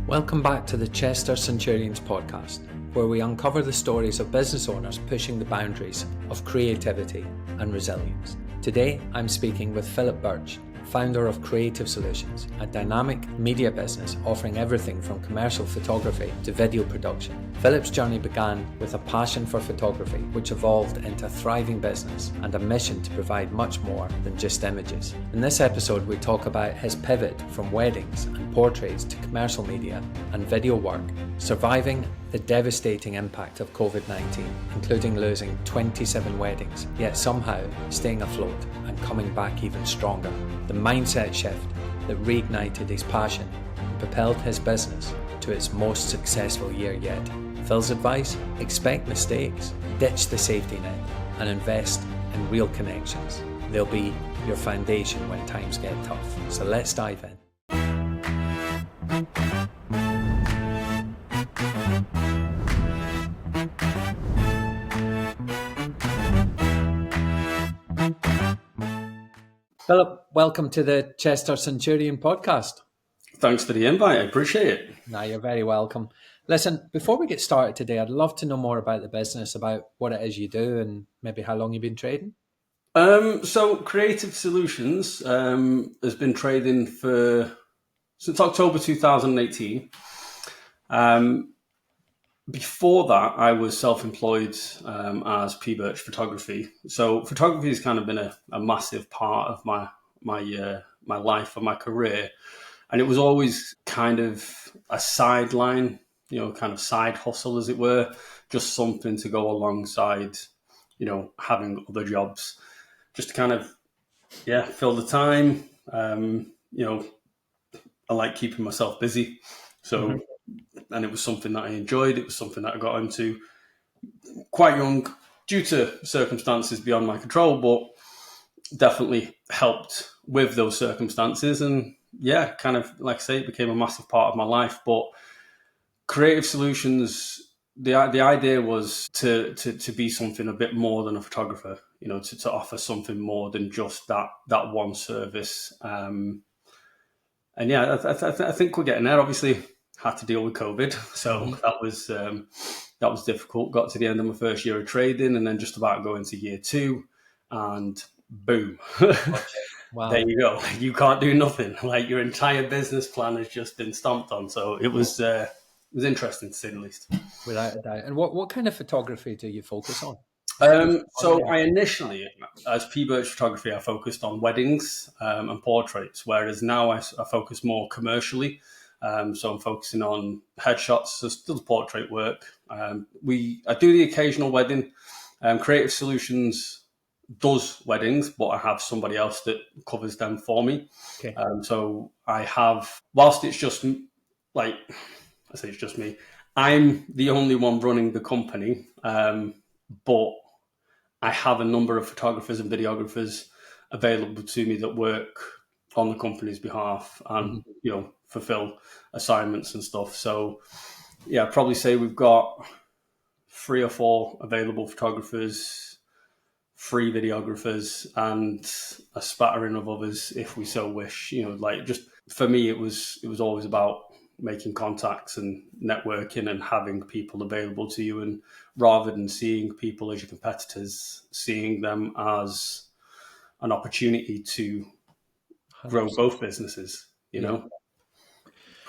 Welcome back to the Chester Centurions Podcast, where we uncover the stories of business owners pushing the boundaries of creativity and resilience. Today, I'm speaking with Philip Birch, founder of Creative Solutions, a dynamic media business offering everything from commercial photography to video production. Philip's journey began with a passion for photography, which evolved into a thriving business and a mission to provide much more than just images. In this episode, we talk about his pivot from weddings and portraits to commercial media and video work, surviving the devastating impact of COVID-19, including losing 27 weddings, yet somehow staying afloat and coming back even stronger. The mindset shift that reignited his passion and propelled his business to its most successful year yet. Phil's advice: expect mistakes, ditch the safety net, and invest in real connections. They'll be your foundation when times get tough. So let's dive in. Philip, welcome to the Chester Centurion Podcast. Thanks for the invite. I appreciate it. No, you're very welcome. Listen, before we get started today, I'd love to know more about the business, about what it is you do and maybe how long you've been trading. So Creative Solutions has been trading since October 2018. Before that, I was self-employed as Philip Birch Photography. So photography has kind of been a massive part of my life and my career. And it was always kind of a sideline, kind of side hustle, as it were, just something to go alongside, having other jobs, just to kind of, fill the time. I like keeping myself busy. So, and it was something that I enjoyed. It was something that I got into quite young due to circumstances beyond my control, but definitely helped with those circumstances. And kind of, like I say, it became a massive part of my life. But Creative Solutions, the idea was to be something a bit more than a photographer, to offer something more than just that one service. I think we're getting there. Obviously, had to deal with COVID, so that was difficult. Got to the end of my first year of trading, and then just about to go into year two, and boom. Wow. There you go. You can't do nothing. Like, your entire business plan has just been stomped on. So it was interesting, to say the least. Without a doubt. And what kind of photography do you focus on? I initially, as Philip Birch Photography, I focused on weddings and portraits, whereas now I focus more commercially. So I'm focusing on headshots, so still portrait work. I do the occasional wedding. Creative Solutions does weddings, but I have somebody else that covers them for me. Okay. So I have, whilst it's just like, I say it's just me, I'm the only one running the company, but I have a number of photographers and videographers available to me that work on the company's behalf and, fulfill assignments and stuff. So I'd probably say we've got 3 or 4 available photographers, 3 videographers, and a spattering of others if we so wish. Just for me, it was always about making contacts and networking and having people available to you, and rather than seeing people as your competitors, seeing them as an opportunity to 100%. Grow both businesses,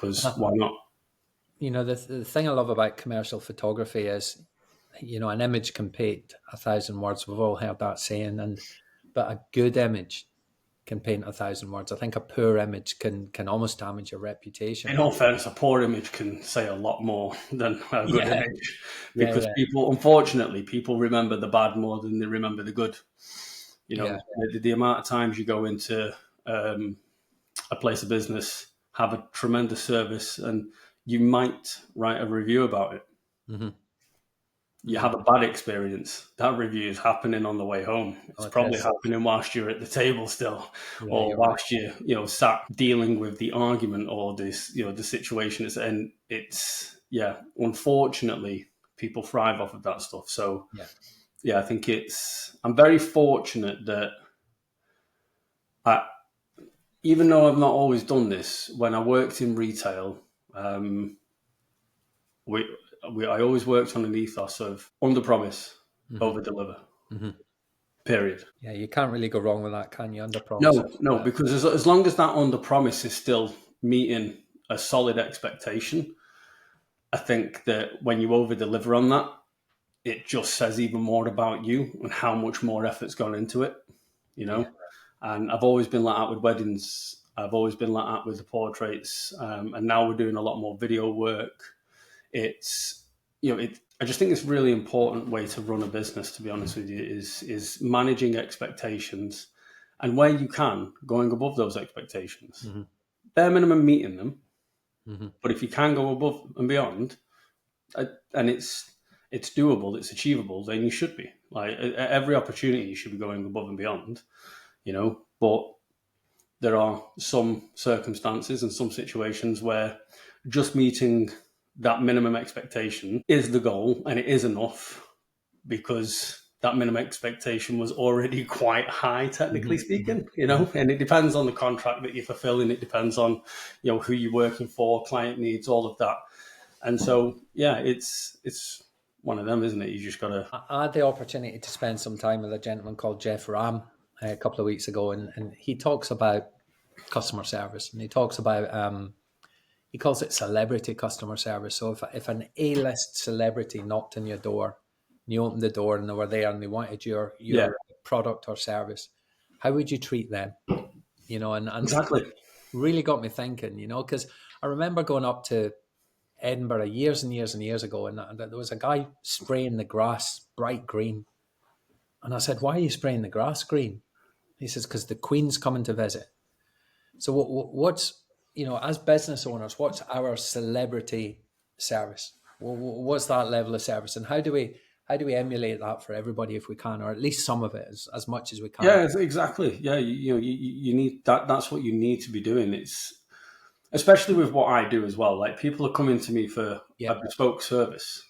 because why not? The thing I love about commercial photography is, an image can paint 1,000 words. We've all heard that saying, but a good image can paint 1,000 words. I think a poor image can almost damage your reputation. In all fairness, a poor image can say a lot more than a good image, because unfortunately, people remember the bad more than they remember the good. The amount of times you go into a place of business, have a tremendous service, and you might write a review about it. Mm-hmm. You have a bad experience. That review is happening on the way home. It's probably happening whilst you're at the table still, or whilst you're sat dealing with the argument or this, the situation. And unfortunately, people thrive off of that stuff. So, I think I'm very fortunate that even though I've not always done this, when I worked in retail, I always worked on an ethos of under promise, over deliver. Period. Yeah, you can't really go wrong with that, can you? Under promise. No, because as long as that under promise is still meeting a solid expectation, I think that when you over deliver on that, it just says even more about you and how much more effort's gone into it, Yeah. And I've always been like that with weddings. I've always been like that with the portraits. And now we're doing a lot more video work. It's, I just think it's a really important way to run a business, to be honest with you, is managing expectations and where you can, going above those expectations. Bare minimum meeting them. But if you can go above and beyond, and it's doable, it's achievable, then you should be. Like at every opportunity, you should be going above and beyond, But there are some circumstances and some situations where just meeting that minimum expectation is the goal, and it is enough because that minimum expectation was already quite high, technically speaking, and it depends on the contract that you're fulfilling. It depends on, who you're working for, client needs, all of that. And so, yeah, it's one of them, isn't it? You just got to... I had the opportunity to spend some time with a gentleman called Jeff Ram a couple of weeks ago, and he talks about customer service, and he talks about, he calls it celebrity customer service. So if an A-list celebrity knocked on your door, and you opened the door and they were there and they wanted your product or service, how would you treat them? And Exactly. Really got me thinking, because I remember going up to Edinburgh years and years and years ago, and there was a guy spraying the grass bright green. And I said, "Why are you spraying the grass green?" He says, "Because the Queen's coming to visit." So what's, as business owners, what's our celebrity service? What's that level of service? And how do we emulate that for everybody if we can, or at least some of it as much as we can? Yeah, exactly. Yeah, you need that. That's what you need to be doing. It's especially with what I do as well. Like people are coming to me for a bespoke service.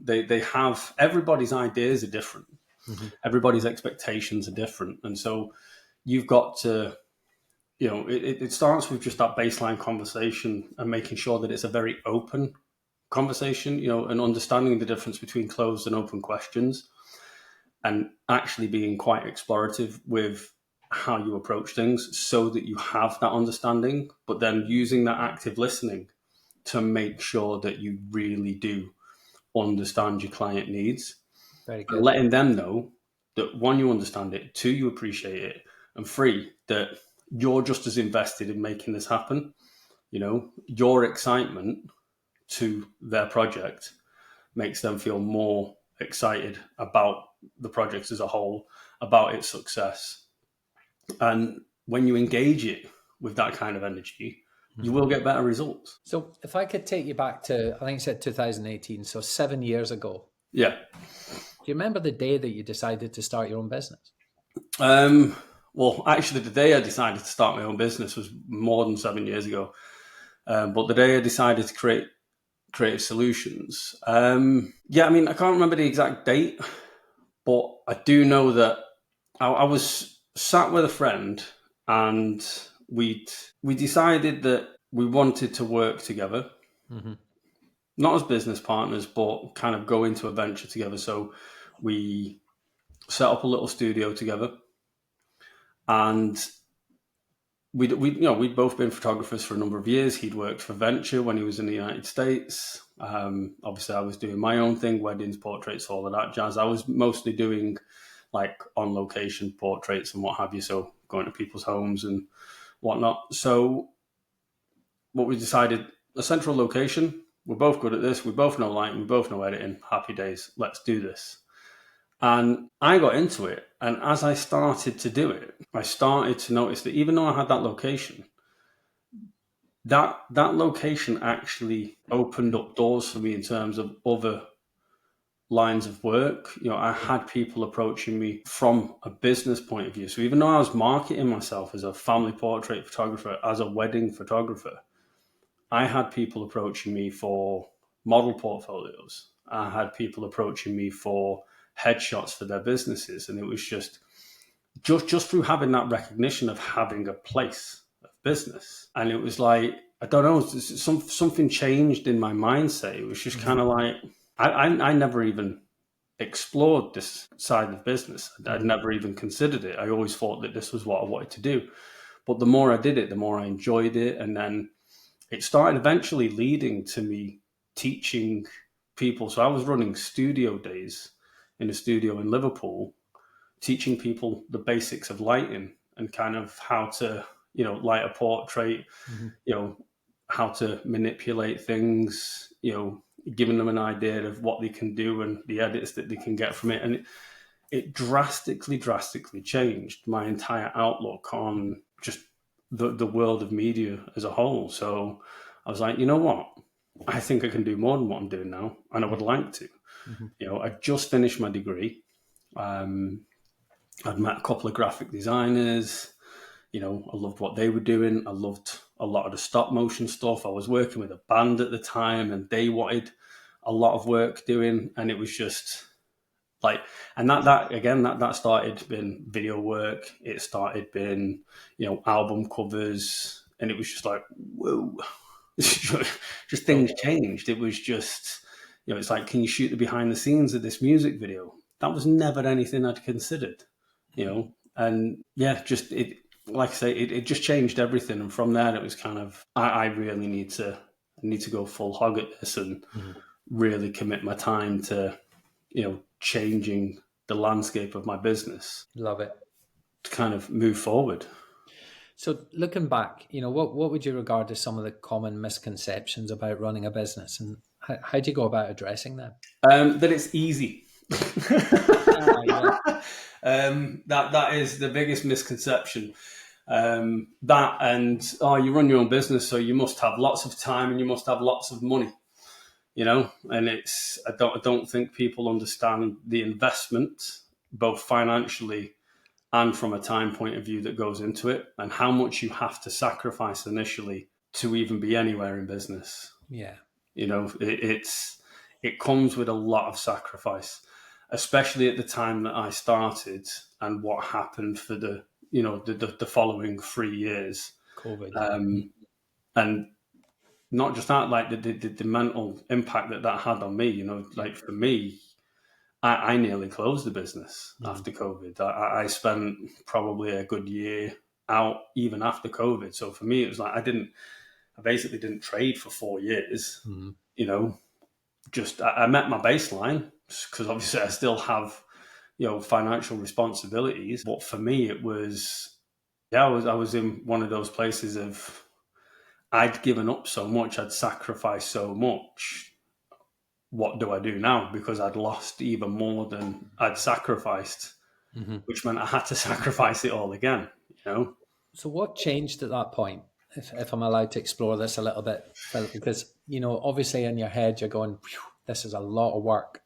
They have, everybody's ideas are different. Everybody's expectations are different. And so you've got to, it starts with just that baseline conversation and making sure that it's a very open conversation, and understanding the difference between closed and open questions, and actually being quite explorative with how you approach things so that you have that understanding, but then using that active listening to make sure that you really do understand your client needs. Very good. And letting them know that, one, you understand it, two, you appreciate it, and three, that you're just as invested in making this happen. Your excitement to their project makes them feel more excited about the project as a whole, about its success. And when you engage it with that kind of energy, you will get better results. So if I could take you back to, I think you said 2018, so 7 years ago. Yeah. Do you remember the day that you decided to start your own business? Well, actually, the day I decided to start my own business was more than 7 years ago. But the day I decided to create Creative Solutions, I can't remember the exact date, but I do know that I was sat with a friend, and we decided that we wanted to work together, not as business partners, but kind of go into a venture together. So we set up a little studio together, and we'd both been photographers for a number of years. He'd worked for Venture when he was in the United States. Obviously, I was doing my own thing, weddings, portraits, all of that jazz. I was mostly doing like on location portraits and what have you, so going to people's homes and whatnot. So what we decided, a central location, we're both good at this, we both know lighting, we both know editing, happy days, let's do this. And I got into it, and as I started to do it, I started to notice that even though I had that location, that location actually opened up doors for me in terms of other lines of work. I had people approaching me from a business point of view. So even though I was marketing myself as a family portrait photographer, as a wedding photographer, I had people approaching me for model portfolios. I had people approaching me for headshots for their businesses. And it was just through having that recognition of having a place of business. And it was like, I don't know, something changed in my mindset. It was just kind of like, I never even explored this side of business. I'd never even considered it. I always thought that this was what I wanted to do. But the more I did it, the more I enjoyed it. And then it started eventually leading to me teaching people. So I was running studio days in a studio in Liverpool, teaching people the basics of lighting and kind of how to, light a portrait, how to manipulate things, giving them an idea of what they can do and the edits that they can get from it. And it drastically changed my entire outlook on just the world of media as a whole. So I was like, you know what? I think I can do more than what I'm doing now, and I would like to. I just finished my degree. I'd met a couple of graphic designers. I loved what they were doing. I loved a lot of the stop motion stuff. I was working with a band at the time, and they wanted a lot of work doing, and it was just like, and that started being video work. It started being, album covers, and it was just like, whoa, just things changed. It was just, it's like, can you shoot the behind the scenes of this music video? That was never anything I'd considered, and yeah, just it, like I say, it just changed everything. And from there, it was kind of, I really need to go full hog at this and really commit my time to, changing the landscape of my business. Love it. To kind of move forward. So looking back, what would you regard as some of the common misconceptions about running a business, and how do you go about addressing them? That it's easy. That is the biggest misconception. That and you run your own business, so you must have lots of time and you must have lots of money. And it's, I don't think people understand the investment, both financially and from a time point of view that goes into it, and how much you have to sacrifice initially to even be anywhere in business. Yeah. It comes with a lot of sacrifice, especially at the time that I started and what happened for the following 3 years. COVID. And not just that, like the mental impact that had on me, like for me, I nearly closed the business after COVID. I spent probably a good year out even after COVID. So for me, it was like, I basically didn't trade for 4 years, I met my baseline because obviously I still have, financial responsibilities. But for me, it was, I was in one of those places of, I'd given up so much, I'd sacrificed so much. What do I do now? Because I'd lost even more than I'd sacrificed, which meant I had to sacrifice it all again, So what changed at that point? If I'm allowed to explore this a little bit, Philip, because, obviously in your head, you're going, this is a lot of work.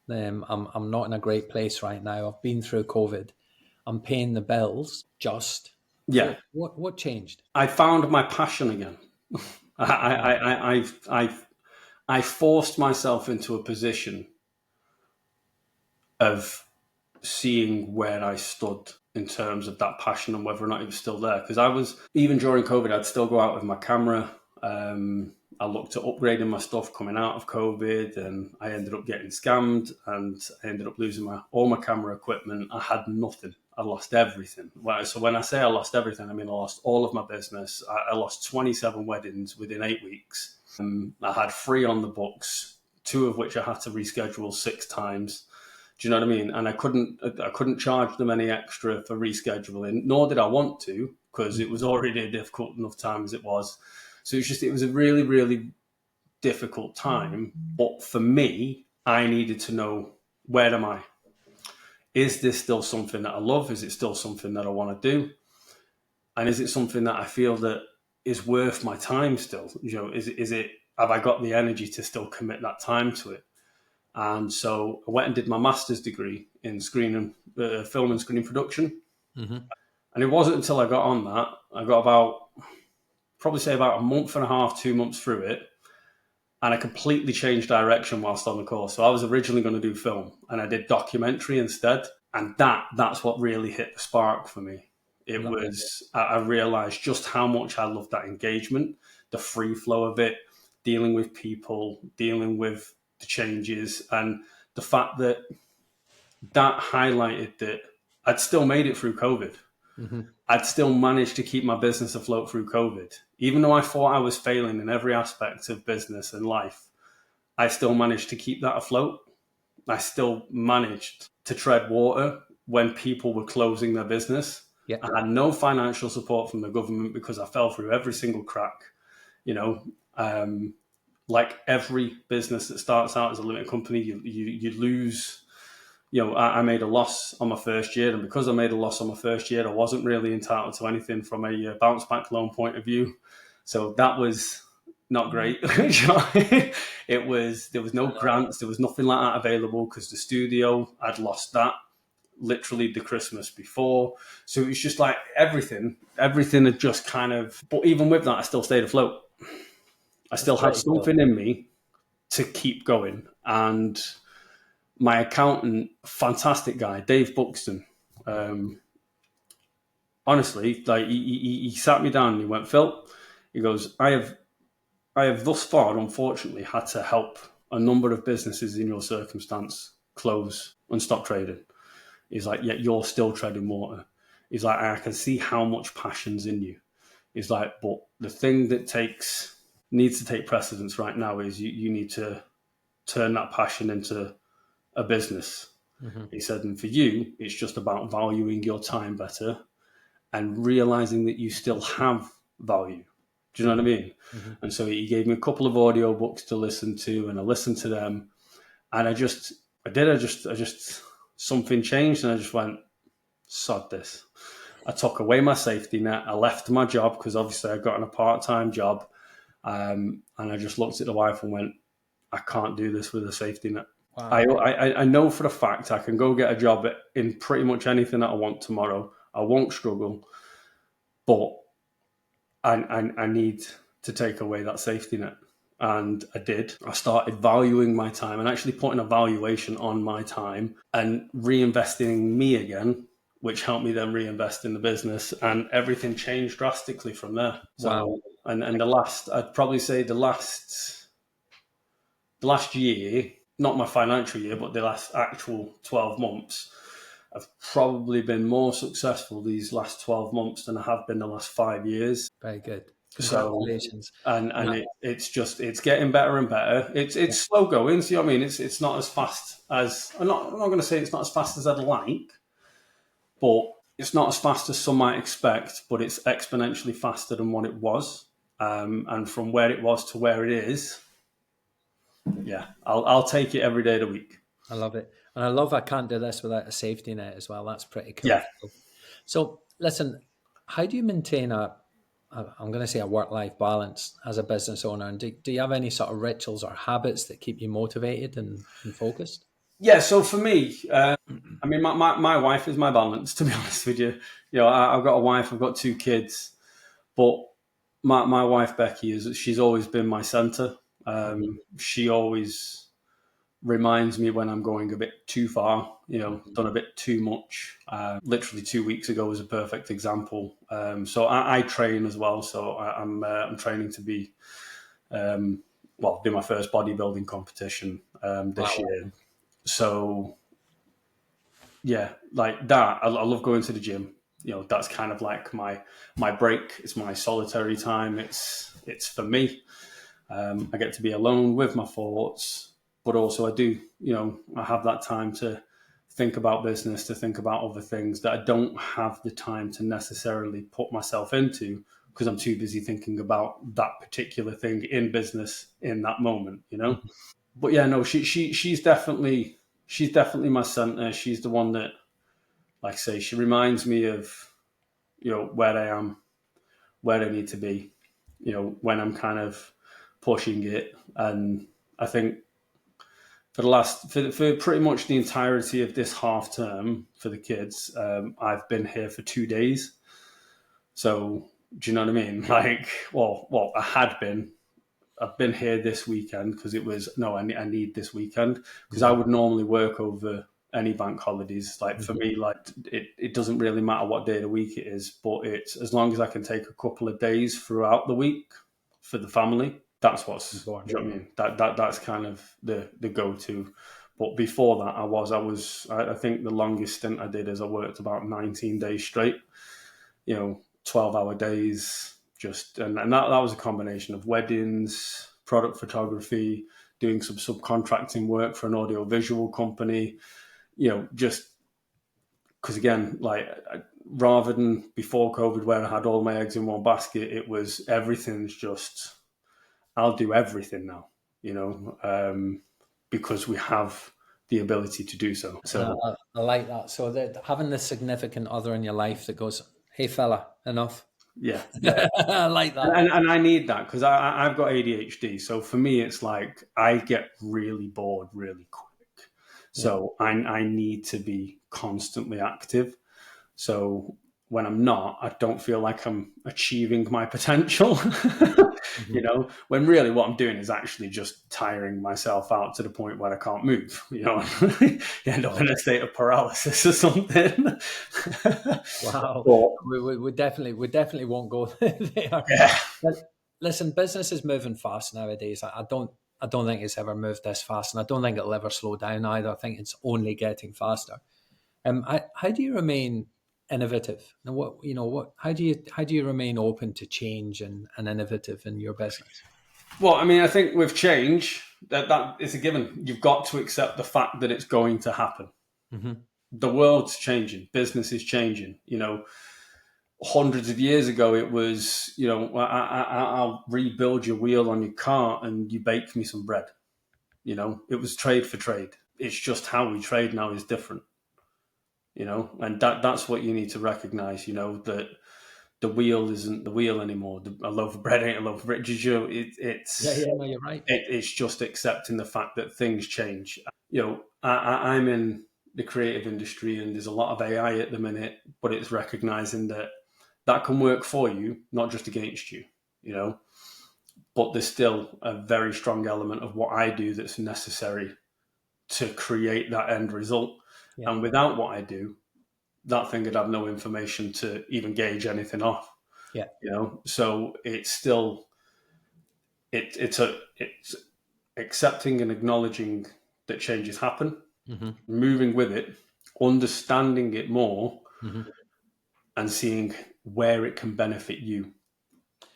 I'm not in a great place right now. I've been through COVID. I'm paying the bills just. Yeah. What changed? I found my passion again. I forced myself into a position of seeing where I stood in terms of that passion and whether or not it was still there. Because even during COVID, I'd still go out with my camera. I looked at upgrading my stuff coming out of COVID, and I ended up getting scammed, and I ended up losing all my camera equipment. I had nothing. I lost everything. So when I say I lost everything, I mean I lost all of my business. I lost 27 weddings within 8 weeks. I had 3 on the books, 2 of which I had to reschedule 6 times. Do you know what I mean? And I couldn't charge them any extra for rescheduling, nor did I want to, because it was already a difficult enough time as it was. So it was a really, really difficult time. But for me, I needed to know, where am I? Is this still something that I love? Is it still something that I want to do? And is it something that I feel that is worth my time still? Is it, have I got the energy to still commit that time to it? And so I went and did my master's degree in film and screen production. And it wasn't until I got on that, I got about a month and a half, 2 months through it, and I completely changed direction whilst on the course. So I was originally going to do film, and I did documentary instead. And that's what really hit the spark for me. I realized just how much I loved that engagement, the free flow of it, dealing with people, dealing with the changes, and the fact that highlighted that I'd still made it through COVID. Mm-hmm. I'd still managed to keep my business afloat through COVID. Even though I thought I was failing in every aspect of business and life, I still managed to keep that afloat. I still managed to tread water when people were closing their business. Yeah. I had no financial support from the government because I fell through every single crack. Like every business that starts out as a limited company, you lose. I made a loss on my first year, and because I made a loss on my first year, I wasn't really entitled to anything from a bounce back loan point of view. So that was not great. There was no grants, there was nothing like that available because the studio, I'd lost that literally the Christmas before. So it was just like everything had just kind of, but even with that, I still stayed afloat. I still had something in me to keep going. And my accountant, fantastic guy, Dave Buxton, honestly, like he sat me down and he went, Phil, he goes, I have thus far, unfortunately, had to help a number of businesses in your circumstance close and stop trading. He's like, yet you're still treading water. He's like, I can see how much passion's in you. He's like, but the thing that needs to take precedence right now is you need to turn that passion into a business. Mm-hmm. He said, and for you, it's just about valuing your time better and realizing that you still have value. Do you know what I mean? Mm-hmm. And so he gave me a couple of audio books to listen to, and I listened to them, and I just something changed, and I just went, sod this. I took away my safety net. I left my job because obviously I got in a part-time job, and I just looked at the wife and went, I can't do this with a safety net. Wow. I know for a fact I can go get a job in pretty much anything that I want tomorrow. I won't struggle, but I need to take away that safety net. And I did. I started valuing my time and actually putting a valuation on my time and reinvesting in me again, which helped me then reinvest in the business, and everything changed drastically from there. So, wow. And I'd probably say the last year, not my financial year, but the last actual 12 months, I've probably been more successful these last 12 months than I have been the last 5 years. Very good. Congratulations. So, it's getting better and better. It's slow going. So, I mean, it's not as fast as, I'm not going to say it's not as fast as I'd like, but it's not as fast as some might expect, but it's exponentially faster than what it was. And from where it was to where it is, yeah, I'll take it every day of the week. I love it. And I love I can't do this without a safety net as well. That's pretty cool. Yeah. So listen, how do you maintain I'm going to say a work-life balance as a business owner? And do you have any sort of rituals or habits that keep you motivated and focused? Yeah, so for me, I mean, my wife is my balance, to be honest with you. I've got a wife, I've got 2 kids, but my wife, Becky, she's always been my center. She always reminds me when I'm going a bit too far, done a bit too much. Literally 2 weeks ago was a perfect example. So I train as well. So I'm training to be, do my first bodybuilding competition this year. So yeah, like that. I love going to the gym. That's kind of like my break. It's my solitary time. It's for me. I get to be alone with my thoughts, but also I have that time to think about business, to think about other things that I don't have the time to necessarily put myself into because I'm too busy thinking about that particular thing in business in that moment, But yeah, no, she's definitely my center. She's the one that, like I say, she reminds me of, where I am, where I need to be, when I'm kind of pushing it. And I think for pretty much the entirety of this half term for the kids, I've been here for 2 days. So do you know what I mean? Like, well, I've been here this weekend because it was, I need this weekend because I would normally work over any bank holidays. Like for me, like it doesn't really matter what day of the week it is, but it's as long as I can take a couple of days throughout the week for the family. That's what's important. You know what I mean? That's kind of the go-to. But before that, I think the longest stint I did is I worked about 19 days straight, 12-hour days, and that was a combination of weddings, product photography, doing some subcontracting work for an audio-visual company, just because, again, rather than before COVID where I had all my eggs in one basket, it was everything's just, I'll do everything now, because we have the ability to do so. So I like that. So that having the significant other in your life that goes, "Hey fella, enough." Yeah. I like that. And I need that because I've got ADHD. So for me, it's like I get really bored really quick. So I need to be constantly active. So when I'm not, I don't feel like I'm achieving my potential. When really what I'm doing is actually just tiring myself out to the point where I can't move. You end up in a state of paralysis or something. Wow. But, we definitely won't go there. yeah. But listen, business is moving fast nowadays. I don't think it's ever moved this fast, and I don't think it'll ever slow down either. I think it's only getting faster. How do you remain innovative? And how do you remain open to change and innovative in your business? Well, I mean, I think with change, that is a given. You've got to accept the fact that it's going to happen. Mm-hmm. The world's changing. Business is changing. Hundreds of years ago, it was, I'll rebuild your wheel on your car and you bake me some bread. It was trade for trade. It's just how we trade now is different. And that's what you need to recognize, that the wheel isn't the wheel anymore. A loaf of bread ain't a loaf of bread. No, you're right. It's just accepting the fact that things change. I'm in the creative industry and there's a lot of AI at the minute, but it's recognizing that can work for you, not just against you, but there's still a very strong element of what I do that's necessary to create that end result. Yeah. And without what I do, that thing would have no information to even gauge anything off. Yeah. So it's still, it's accepting and acknowledging that changes happen, mm-hmm. moving with it, understanding it more, mm-hmm. and seeing where it can benefit you,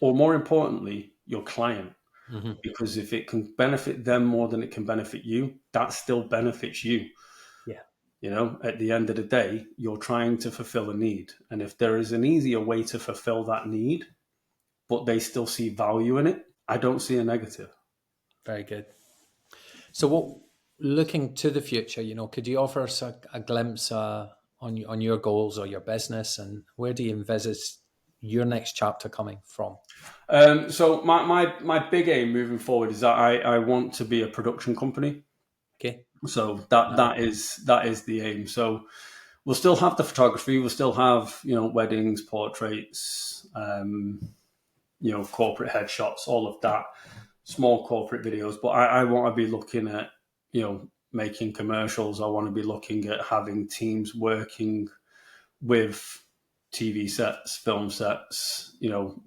or more importantly, your client. Mm-hmm. Because if it can benefit them more than it can benefit you, that still benefits you. Yeah. At the end of the day, you're trying to fulfill a need. And if there is an easier way to fulfill that need, but they still see value in it, I don't see a negative. Very good. So looking to the future, could you offer us a glimpse on your goals or your business, and where do you envisage your next chapter coming from? So my big aim moving forward is that I want to be a production company. Okay. So that is the aim. So we'll still have the photography, we'll still have, weddings, portraits, corporate headshots, all of that, small corporate videos. But I want to be looking at, making commercials. I want to be looking at having teams working with TV sets, film sets,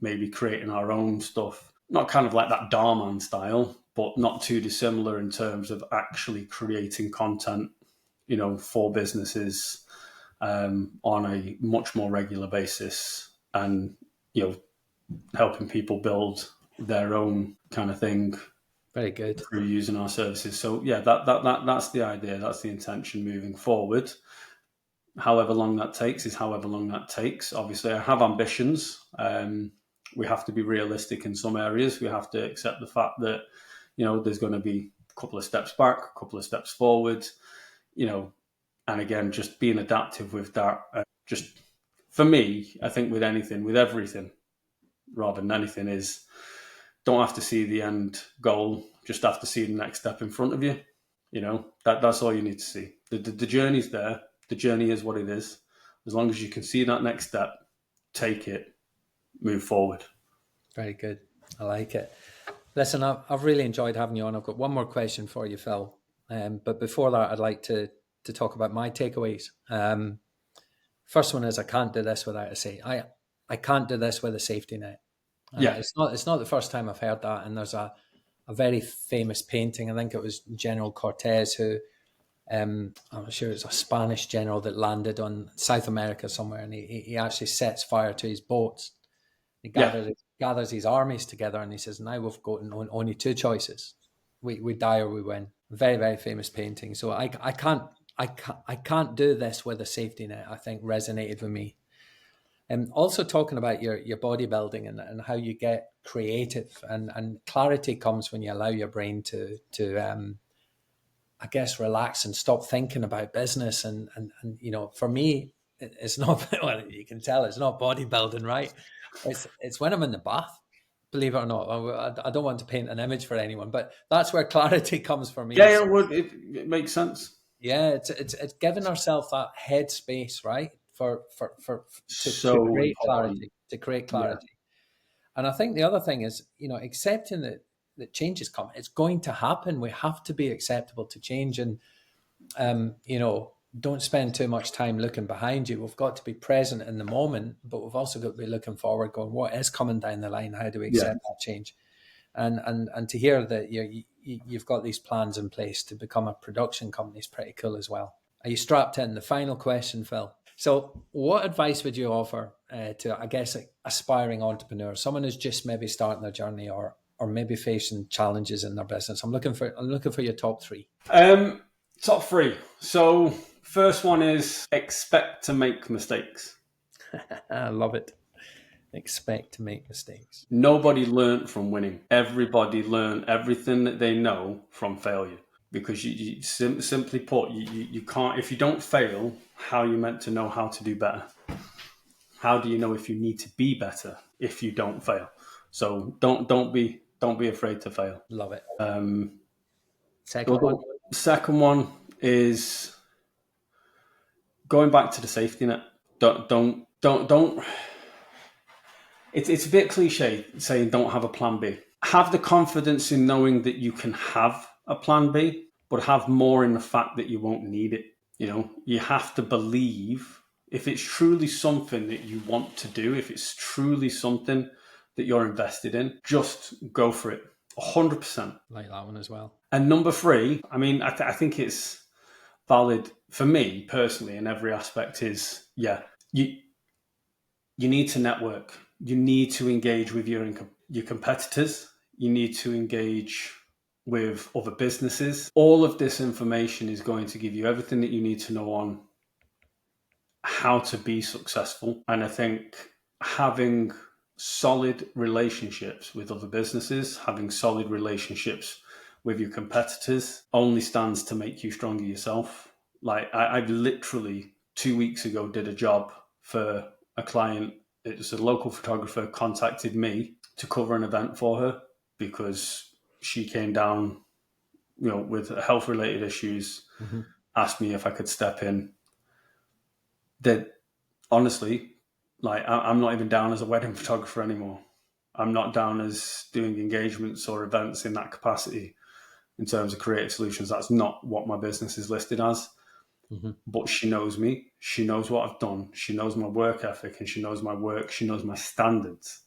maybe creating our own stuff. Not kind of like that Darman style, but not too dissimilar in terms of actually creating content, for businesses on a much more regular basis, and, helping people build their own kind of thing. Very good. Through using our services. So yeah, that's the idea. That's the intention moving forward. However long that takes is however long that takes. Obviously, I have ambitions. We have to be realistic in some areas. We have to accept the fact that, there's going to be a couple of steps back, a couple of steps forward, and again, just being adaptive with that. Just for me, I think with everything, rather than anything, is don't have to see the end goal, just have to see the next step in front of you. That's all you need to see. The journey's there. The journey is what it is. As long as you can see that next step, take it, move forward. Very good. I like it. Listen, I've really enjoyed having you on. I've got one more question for you, Phil. But before that, I'd like to talk about my takeaways. First one is I can't do this without I can't do this with a safety net. Yeah. It's not the first time I've heard that. And there's a very famous painting. I think it was General Cortez who, I'm sure it's a Spanish general that landed on South America somewhere, and he actually sets fire to his boats. He Yeah. gathers his armies together, and he says, "Now we've got only two choices: we die or we win." Very, very famous painting. So I can't do this with a safety net. I think resonated with me. And also talking about your bodybuilding and how you get creative and clarity comes when you allow your brain to I guess relax and stop thinking about business and for me it's not well, you can tell it's not bodybuilding, right? It's when I'm in the bath, believe it or not. I don't want to paint an image for anyone, but that's where clarity comes for me. Yeah, it makes sense. Yeah, it's giving ourselves that headspace, right? To create clarity, Yeah. And I think the other thing is, accepting that change is coming. It's going to happen. We have to be acceptable to change, and don't spend too much time looking behind you. We've got to be present in the moment, but we've also got to be looking forward, going, what is coming down the line? How do we accept that change? And to hear that you've got these plans in place to become a production company is pretty cool as well. Are you strapped in? The final question, Phil. So what advice would you offer to, I guess, aspiring entrepreneurs, someone who's just maybe starting their journey or maybe facing challenges in their business? I'm looking for your top three. Top three. So first one is expect to make mistakes. I love it. Expect to make mistakes. Nobody learned from winning. Everybody learned everything that they know from failure. Because you simply put, you can't, if you don't fail, how are you meant to know how to do better? How do you know if you need to be better if you don't fail? So don't be afraid to fail. Love it. Second one is going back to the safety net. Don't. It's a bit cliche saying don't have a plan B. Have the confidence in knowing that you can have a plan B, but have more in the fact that you won't need it. You have to believe if it's truly something that you want to do, if it's truly something that you're invested in, just go for it. 100%. Like that one as well. And number three, I mean, I think it's valid for me personally in every aspect is, you need to network. You need to engage with your competitors. You need to engage with other businesses. All of this information is going to give you everything that you need to know on how to be successful. And I think having solid relationships with other businesses, having solid relationships with your competitors only stands to make you stronger yourself. Like I literally 2 weeks ago did a job for a client. It was a local photographer contacted me to cover an event for her because she came down, with health related issues, asked me if I could step in. That honestly, like I'm not even down as a wedding photographer anymore. I'm not down as doing engagements or events in that capacity in terms of creative solutions. That's not what my business is listed as. But she knows me. She knows what I've done. She knows my work ethic and she knows my work. She knows my standards.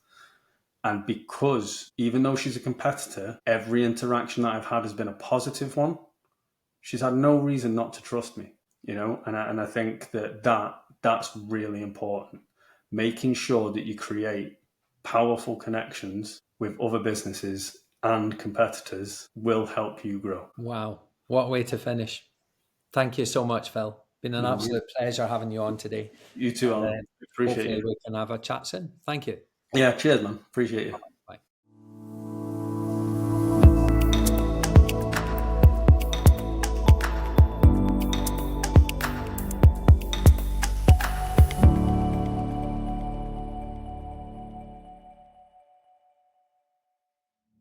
And because even though she's a competitor, every interaction that I've had has been a positive one. She's had no reason not to trust me, and I think that's really important. Making sure that you create powerful connections with other businesses and competitors will help you grow. Wow. What a way to finish. Thank you so much, Phil. Been an absolute pleasure having you on today. You too, Alan. Appreciate it. Hopefully we can have a chat soon. Thank you. Yeah, cheers, man. Appreciate it.